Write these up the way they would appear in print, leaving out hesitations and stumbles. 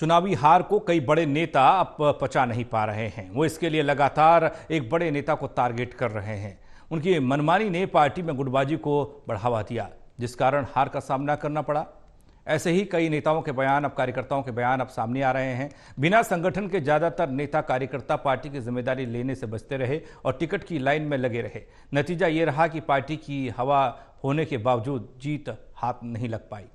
चुनावी हार को कई बड़े नेता अब पचा नहीं पा रहे हैं। वो इसके लिए लगातार एक बड़े नेता को टारगेट कर रहे हैं। उनकी मनमानी ने पार्टी में गुटबाजी को बढ़ावा दिया, जिस कारण हार का सामना करना पड़ा। ऐसे ही कई नेताओं के बयान, अब कार्यकर्ताओं के बयान अब सामने आ रहे हैं। बिना संगठन के ज्यादातर नेता कार्यकर्ता पार्टी की जिम्मेदारी लेने से बचते रहे और टिकट की लाइन में लगे रहे। नतीजा ये रहा कि पार्टी की हवा होने के बावजूद जीत हाथ नहीं लग पाई।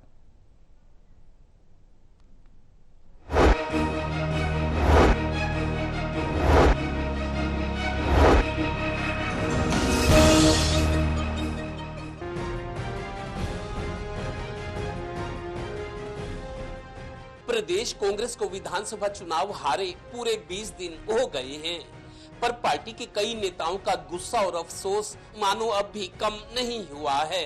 प्रदेश कांग्रेस को विधानसभा चुनाव हारे पूरे 20 दिन हो गए हैं, पर पार्टी के कई नेताओं का गुस्सा और अफसोस मानो अब भी कम नहीं हुआ है।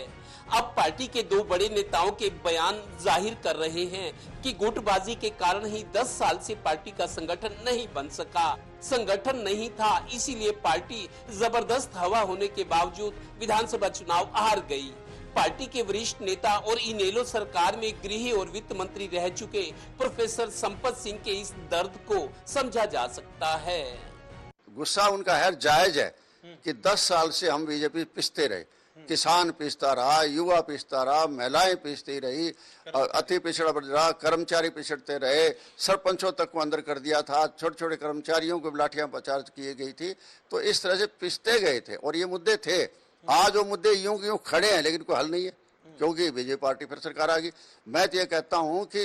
अब पार्टी के दो बड़े नेताओं के बयान जाहिर कर रहे हैं कि गुटबाजी के कारण ही 10 साल से पार्टी का संगठन नहीं बन सका। संगठन नहीं था, इसीलिए पार्टी जबरदस्त हवा होने के बावजूद विधानसभा चुनाव हार गई। पार्टी के वरिष्ठ नेता और इनेलो सरकार में गृह और वित्त मंत्री रह चुके प्रोफेसर संपत सिंह के इस दर्द को समझा जा सकता है। गुस्सा उनका है, जायज है कि 10 साल से हम बीजेपी पिसते रहे। किसान पिसता रहा, युवा पिसता रहा, महिलाएं पिसती रही, अति पिछड़ा रहा, कर्मचारी पिछड़ते रहे, सरपंचों तक को अंदर कर दिया था, छोटे छोटे कर्मचारियों को लाठियां प्रचार किए गई थी। तो इस तरह से पिसते गए थे और ये मुद्दे थे। आज वो मुद्दे यूं की यूं खड़े हैं, लेकिन कोई हल नहीं है, क्योंकि बीजेपी पार्टी फिर सरकार आ गई। मैं तो ये कहता हूं कि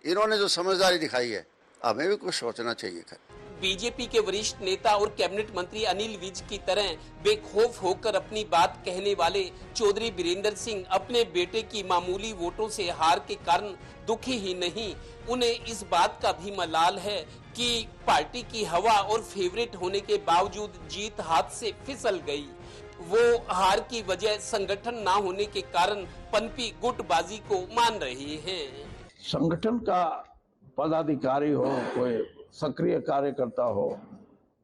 इन्होंने जो समझदारी दिखाई है, हमें भी कुछ सोचना चाहिए था। बीजेपी के वरिष्ठ नेता और कैबिनेट मंत्री अनिल विज की तरह बेखौफ होकर अपनी बात कहने वाले चौधरी बीरेंद्र सिंह अपने बेटे की मामूली वोटों से हार के कारण दुखी ही नहीं, उन्हें इस बात का भी मलाल है कि पार्टी की हवा और फेवरेट होने के बावजूद जीत हाथ से फिसल गई। वो हार की वजह संगठन ना होने के कारण पनपी गुटबाजी को मान रहे हैं। संगठन का पदाधिकारी हो, कोई सक्रिय कार्यकर्ता हो,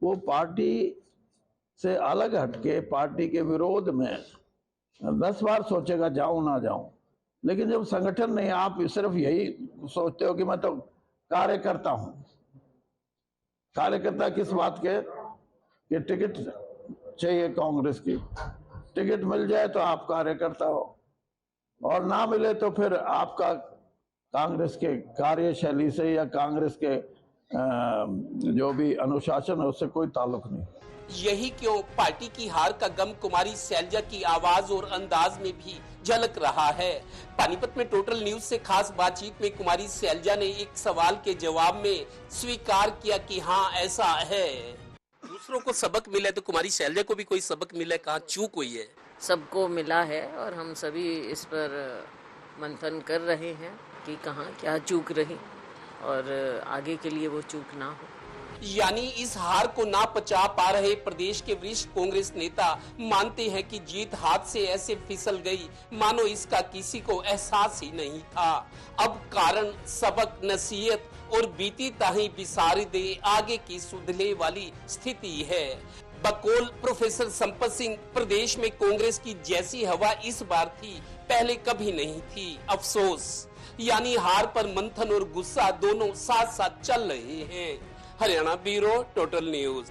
वो पार्टी से अलग हटके पार्टी के विरोध में 10 बार सोचेगा जाऊं ना जाऊं। लेकिन जब संगठन नहीं, आप सिर्फ यही सोचते हो कि मैं तो कार्यकर्ता हूं। कार्यकर्ता किस बात के कि टिकट चाहिए कांग्रेस की, टिकट मिल जाए तो आप कार्यकर्ता हो और ना मिले तो फिर आपका कांग्रेस के कार्यशैली से या कांग्रेस के जो भी अनुशासन है उससे कोई ताल्लुक नहीं। यही क्यों पार्टी की हार का गम कुमारी सैलजा की आवाज और अंदाज में भी झलक रहा है। पानीपत में टोटल न्यूज से खास बातचीत में कुमारी सैलजा ने एक सवाल के जवाब में स्वीकार किया कि हाँ ऐसा है। दूसरों को सबक मिला तो कुमारी सैलजा को भी कोई सबक मिला, कहाँ चूक हुई है? सबको मिला है और हम सभी इस पर मंथन कर रहे हैं कि कहाँ क्या चूक रही और आगे के लिए वो चूक ना हो। यानी इस हार को ना पचा पा रहे प्रदेश के वरिष्ठ कांग्रेस नेता मानते हैं कि जीत हाथ से ऐसे फिसल गई मानो इसका किसी को एहसास ही नहीं था। अब कारण सबक, नसीहत और बीती ताही बिसारी दे आगे की सुधले वाली स्थिति है। बकौल प्रोफेसर संपत सिंह, प्रदेश में कांग्रेस की जैसी हवा इस बार थी पहले कभी नहीं थी। अफसोस, यानी हार पर मंथन और गुस्सा दोनों साथ साथ चल रहे हैं। Haryana bureau, total news.